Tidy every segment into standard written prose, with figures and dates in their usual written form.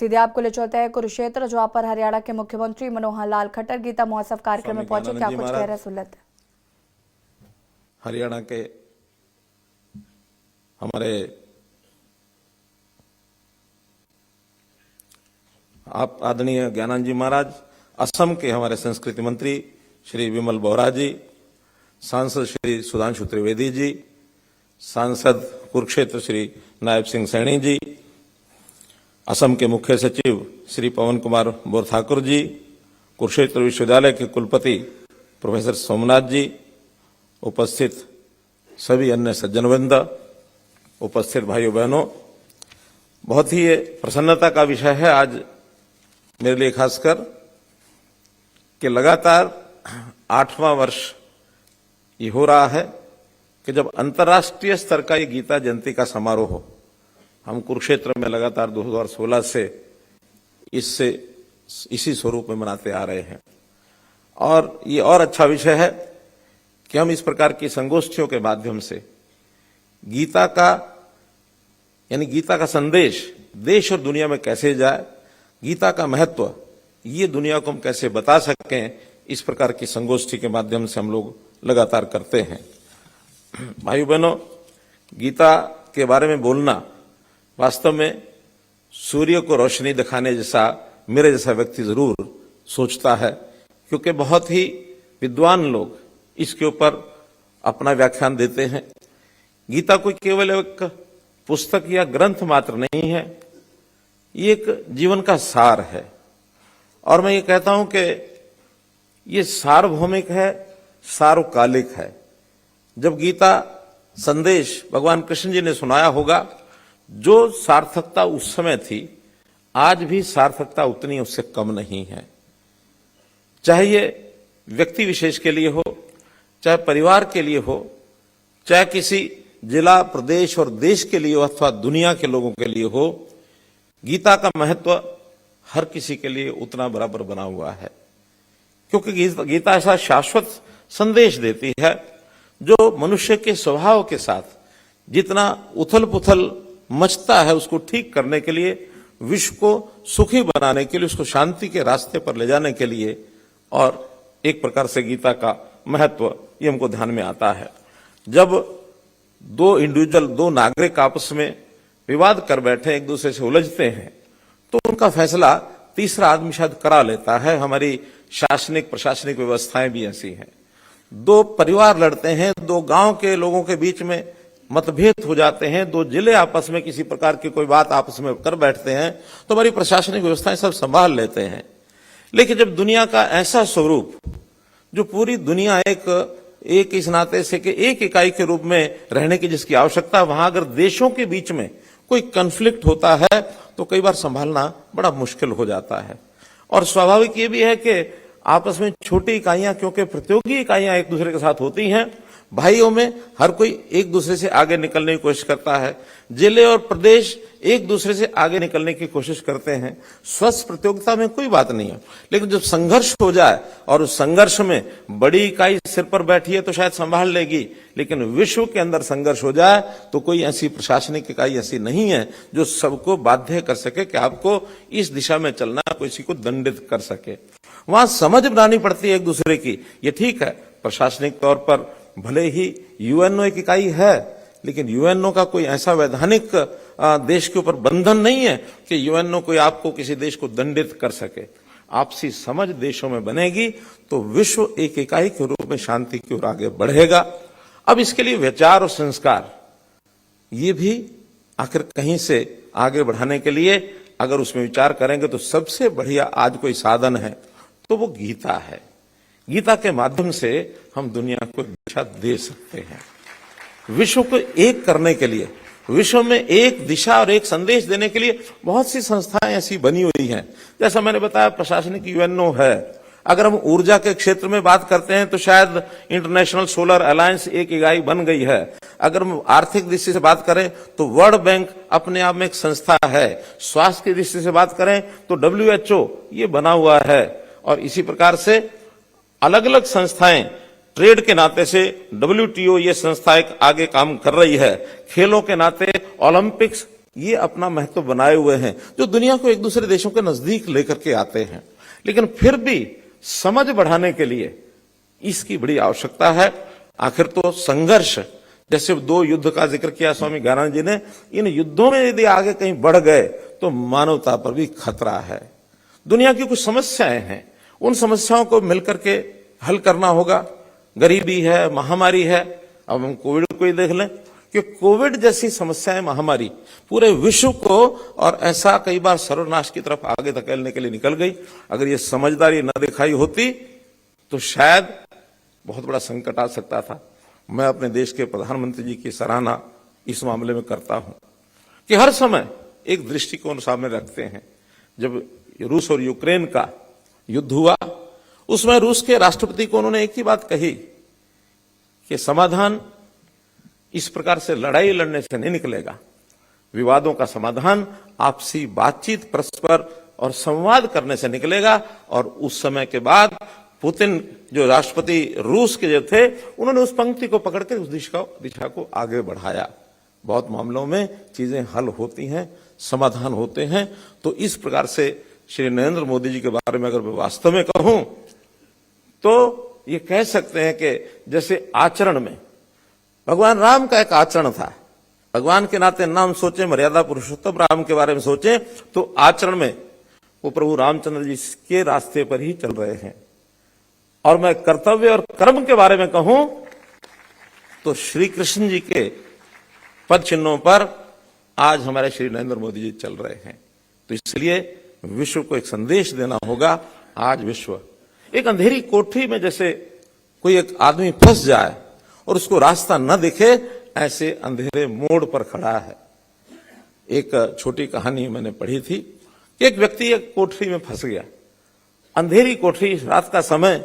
सीधे आपको ले चलते हैं कुरुक्षेत्र, जहां पर हरियाणा के मुख्यमंत्री मनोहर लाल खट्टर गीता महोत्सव कार्यक्रम में पहुंचे। क्या कुछ कह रहे सुन लेते हैं। हरियाणा के हमारे आप आदरणीय ज्ञानानंद जी महाराज, असम के हमारे संस्कृति मंत्री श्री विमल बोहरा जी, सांसद श्री सुधांशु त्रिवेदी जी, सांसद कुरुक्षेत्र श्री नायब सिंह सैनी जी, असम के मुख्य सचिव श्री पवन कुमार बोरठाकुर जी, कुरुक्षेत्र विश्वविद्यालय के कुलपति प्रोफेसर सोमनाथ जी, उपस्थित सभी अन्य सज्जनवृंद, उपस्थित भाइयों बहनों, बहुत ही प्रसन्नता का विषय है आज मेरे लिए खासकर कि लगातार 8वां वर्ष ये हो रहा है कि जब अंतर्राष्ट्रीय स्तर का ये गीता जयंती का समारोह हो, हम कुरुक्षेत्र में लगातार 2016 से इसी स्वरूप में मनाते आ रहे हैं। और ये और अच्छा विषय है कि हम इस प्रकार की संगोष्ठियों के माध्यम से गीता का संदेश देश और दुनिया में कैसे जाए, गीता का महत्व ये दुनिया को हम कैसे बता सकें, इस प्रकार की संगोष्ठी के माध्यम से हम लोग लगातार करते हैं। भाइयों बहनों, गीता के बारे में बोलना वास्तव में सूर्य को रोशनी दिखाने जैसा मेरे जैसा व्यक्ति जरूर सोचता है, क्योंकि बहुत ही विद्वान लोग इसके ऊपर अपना व्याख्यान देते हैं। गीता कोई केवल एक पुस्तक या ग्रंथ मात्र नहीं है, ये एक जीवन का सार है। और मैं ये कहता हूं कि ये सार्वभौमिक है, सार्वकालिक है। जब गीता संदेश भगवान कृष्ण जी ने सुनाया होगा, जो सार्थकता उस समय थी, आज भी सार्थकता उतनी उससे कम नहीं है। चाहे ये व्यक्ति विशेष के लिए हो, चाहे परिवार के लिए हो, चाहे किसी जिला, प्रदेश और देश के लिए हो, अथवा दुनिया के लोगों के लिए हो, गीता का महत्व हर किसी के लिए उतना बराबर बना हुआ है। क्योंकि गीता ऐसा शाश्वत संदेश देती है जो मनुष्य के स्वभाव के साथ जितना उथल पुथल मचता है, उसको ठीक करने के लिए, विश्व को सुखी बनाने के लिए, उसको शांति के रास्ते पर ले जाने के लिए, और एक प्रकार से गीता का महत्व ये हमको ध्यान में आता है। जब दो नागरिक आपस में विवाद कर बैठे, एक दूसरे से उलझते हैं, तो उनका फैसला तीसरा आदमी शायद करा लेता है। हमारी शासनिक प्रशासनिक व्यवस्थाएं भी ऐसी हैं। दो परिवार लड़ते हैं, दो गांव के लोगों के बीच में मतभेद हो जाते हैं, दो जिले आपस में किसी प्रकार की कोई बात आपस में कर बैठते हैं, तो हमारी प्रशासनिक व्यवस्थाएं सब संभाल लेते हैं। लेकिन जब दुनिया का ऐसा स्वरूप, जो पूरी दुनिया एक इस नाते से कि एक इकाई के रूप में रहने की जिसकी आवश्यकता, वहां अगर देशों के बीच में कोई कन्फ्लिक्ट होता है तो कई बार संभालना बड़ा मुश्किल हो जाता है। और स्वाभाविक ये भी है कि आपस में छोटी इकाइयां, क्योंकि प्रतियोगी इकाइयां एक दूसरे के साथ होती हैं, भाइयों में हर कोई एक दूसरे से आगे निकलने की कोशिश करता है, जिले और प्रदेश एक दूसरे से आगे निकलने की कोशिश करते हैं। स्वस्थ प्रतियोगिता में कोई बात नहीं है, लेकिन जब संघर्ष हो जाए और उस संघर्ष में बड़ी इकाई सिर पर बैठी है तो शायद संभाल लेगी, लेकिन विश्व के अंदर संघर्ष हो जाए तो कोई ऐसी प्रशासनिक इकाई ऐसी नहीं है जो सबको बाध्य कर सके कि आपको इस दिशा में चलना, किसी को दंडित कर सके। वहां समझ बनानी पड़ती है एक दूसरे की। ये ठीक है, प्रशासनिक तौर पर भले ही यूएनओ एक इकाई है, लेकिन यूएनओ का कोई ऐसा वैधानिक देश के ऊपर बंधन नहीं है कि यूएनओ कोई आपको किसी देश को दंडित कर सके। आपसी समझ देशों में बनेगी तो विश्व एक इकाई के रूप में शांति की ओर आगे बढ़ेगा। अब इसके लिए विचार और संस्कार ये भी आखिर कहीं से आगे बढ़ाने के लिए अगर उसमें विचार करेंगे तो सबसे बढ़िया आज कोई साधन है तो वो गीता है। गीता के माध्यम से हम दुनिया को दिशा दे सकते हैं। विश्व को एक करने के लिए, विश्व में एक दिशा और एक संदेश देने के लिए बहुत सी संस्थाएं ऐसी बनी हुई हैं। जैसा मैंने बताया, प्रशासनिक यूएनओ है। अगर हम ऊर्जा के क्षेत्र में बात करते हैं तो शायद इंटरनेशनल सोलर अलायंस एक इकाई बन गई है। अगर हम आर्थिक दृष्टि से बात करें तो वर्ल्ड बैंक अपने आप में एक संस्था है। स्वास्थ्य की दृष्टि से बात करें तो WHO ये बना हुआ है। और इसी प्रकार से अलग अलग संस्थाएं, ट्रेड के नाते से WTO ये संस्था एक आगे काम कर रही है। खेलों के नाते ओलंपिक्स ये अपना महत्व बनाए हुए हैं, जो दुनिया को एक दूसरे देशों के नजदीक लेकर के आते हैं। लेकिन फिर भी समझ बढ़ाने के लिए इसकी बड़ी आवश्यकता है। आखिर तो संघर्ष, जैसे 2 युद्ध का जिक्र किया स्वामी ज्ञानानंद जी ने, इन युद्धों में यदि आगे कहीं बढ़ गए तो मानवता पर भी खतरा है। दुनिया की कुछ समस्याएं हैं, उन समस्याओं को मिलकर के हल करना होगा। गरीबी है, महामारी है। अब हम कोविड को ही देख लें कि कोविड जैसी समस्याएं, महामारी पूरे विश्व को और ऐसा कई बार सर्वनाश की तरफ आगे धकेलने के लिए निकल गई। अगर ये समझदारी न दिखाई होती तो शायद बहुत बड़ा संकट आ सकता था। मैं अपने देश के प्रधानमंत्री जी की सराहना इस मामले में करता हूं कि हर समय एक दृष्टिकोण सामने रखते हैं। जब रूस और यूक्रेन का युद्ध हुआ, उसमें रूस के राष्ट्रपति को उन्होंने एक ही बात कही कि समाधान इस प्रकार से लड़ाई लड़ने से नहीं निकलेगा। विवादों का समाधान आपसी बातचीत, परस्पर और संवाद करने से निकलेगा। और उस समय के बाद पुतिन जो राष्ट्रपति रूस के जो थे, उन्होंने उस पंक्ति को पकड़ के उस दिशा को आगे बढ़ाया। बहुत मामलों में चीजें हल होती हैं, समाधान होते हैं। तो इस प्रकार से श्री नरेंद्र मोदी जी के बारे में अगर मैं वास्तव में कहूं तो ये कह सकते हैं कि जैसे आचरण में भगवान राम का एक आचरण था। भगवान के नाते नाम सोचें, मर्यादा पुरुषोत्तम राम के बारे में सोचें, तो आचरण में वो प्रभु रामचंद्र जी के रास्ते पर ही चल रहे हैं। और मैं कर्तव्य और कर्म के बारे में कहूं तो श्री कृष्ण जी के पद चिन्हों पर आज हमारे श्री नरेंद्र मोदी जी चल रहे हैं। तो इसलिए विश्व को एक संदेश देना होगा। आज विश्व एक अंधेरी कोठरी में जैसे कोई एक आदमी फंस जाए और उसको रास्ता न दिखे, ऐसे अंधेरे मोड़ पर खड़ा है। एक छोटी कहानी मैंने पढ़ी थी कि एक व्यक्ति एक कोठरी में फंस गया, अंधेरी कोठरी, रात का समय,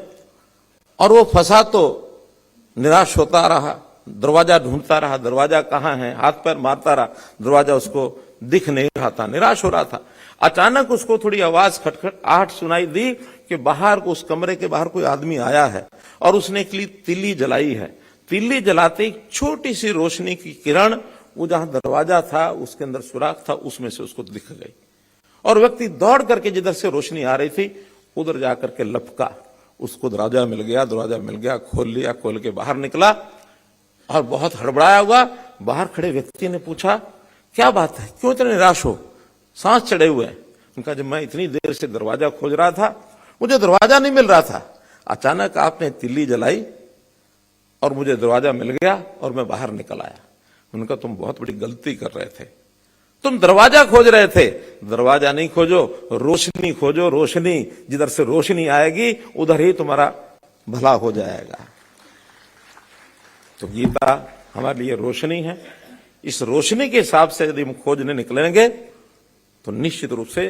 और वो फंसा तो निराश होता रहा, दरवाजा ढूंढता रहा, दरवाजा कहाँ है, हाथ पैर मारता रहा, दरवाजा उसको दिख नहीं रहा था, निराश हो रहा था। अचानक उसको थोड़ी आवाज, खटखटाहट सुनाई दी कि बाहर, उस कमरे के बाहर कोई आदमी आया है और उसने एक तिल्ली जलाई है। तिल्ली जलाते एक छोटी सी रोशनी की किरण वो जहां दरवाजा था उसके अंदर सुराख था, उसमें से उसको दिख गई। और व्यक्ति दौड़ करके जिधर से रोशनी आ रही थी उधर जाकर के लपका, उसको दरवाजा मिल गया, खोल लिया, खोल के बाहर निकला और बहुत हड़बड़ाया हुआ। बाहर खड़े व्यक्ति ने पूछा, क्या बात है, क्यों इतने निराश हो, सांस चढ़े हुए हैं? उनका, जब मैं इतनी देर से दरवाजा खोज रहा था, मुझे दरवाजा नहीं मिल रहा था, अचानक आपने तिल्ली जलाई और मुझे दरवाजा मिल गया और मैं बाहर निकल आया। उनका, तुम बहुत बड़ी गलती कर रहे थे, तुम दरवाजा खोज रहे थे, दरवाजा नहीं खोजो, रोशनी खोजो, रोशनी, जिधर से रोशनी आएगी उधर ही तुम्हारा भला हो जाएगा। तो गीता हमारे लिए रोशनी है। इस रोशनी के हिसाब से यदि हम खोजने निकलेंगे तो निश्चित रूप से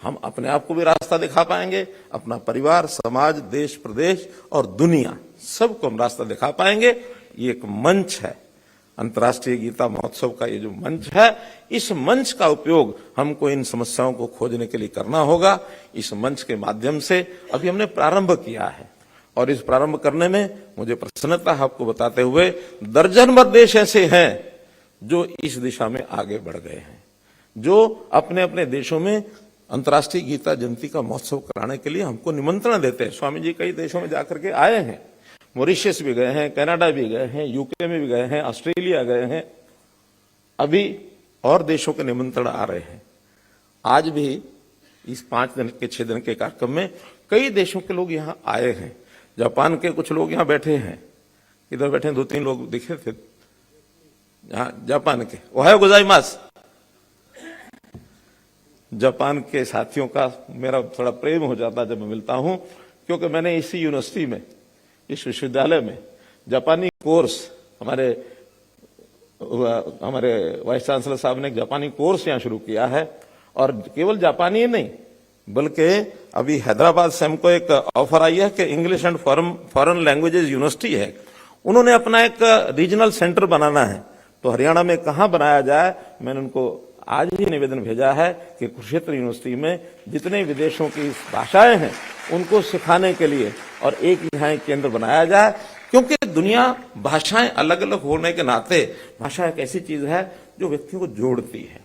हम अपने आप को भी रास्ता दिखा पाएंगे, अपना परिवार, समाज, देश, प्रदेश और दुनिया, सबको हम रास्ता दिखा पाएंगे। ये एक मंच है, अंतर्राष्ट्रीय गीता महोत्सव का ये जो मंच है, इस मंच का उपयोग हमको इन समस्याओं को खोजने के लिए करना होगा। इस मंच के माध्यम से अभी हमने प्रारंभ किया है और इस प्रारंभ करने में मुझे प्रसन्नता है आपको बताते हुए, दर्जन भर देश ऐसे हैं जो इस दिशा में आगे बढ़ गए हैं, जो अपने अपने देशों में अंतर्राष्ट्रीय गीता जयंती का महोत्सव कराने के लिए हमको निमंत्रण देते हैं। स्वामी जी कई देशों में जाकर के आए हैं, मॉरिशस भी गए हैं, कनाडा भी गए हैं, यूके में भी गए हैं, ऑस्ट्रेलिया गए हैं, अभी और देशों के निमंत्रण आ रहे हैं। आज भी इस 5 दिन के 6 दिन के कार्यक्रम में कई देशों के लोग यहाँ आए हैं। जापान के कुछ लोग यहाँ बैठे हैं, इधर बैठे 2-3 लोग दिखे थे यहाँ जापान के। ओहायो गोजाइमास। जापान के साथियों का मेरा थोड़ा प्रेम हो जाता जब मैं मिलता हूं, क्योंकि मैंने इसी यूनिवर्सिटी में, इस विश्वविद्यालय में जापानी कोर्स, हमारे वाइस चांसलर साहब ने एक जापानी कोर्स यहाँ शुरू किया है। और केवल जापानी ही नहीं, बल्कि अभी हैदराबाद से हमको एक ऑफर आई है कि English and foreign languages university है, उन्होंने अपना एक रीजनल सेंटर बनाना है। तो हरियाणा में कहाँ बनाया जाए, मैंने उनको आज ही निवेदन भेजा है कि कुरुक्षेत्र यूनिवर्सिटी में जितने विदेशों की भाषाएं हैं उनको सिखाने के लिए और एक यहाँ एक केंद्र बनाया जाए। क्योंकि दुनिया भाषाएं अलग अलग होने के नाते, भाषा एक ऐसी चीज है जो व्यक्तियों को जोड़ती है।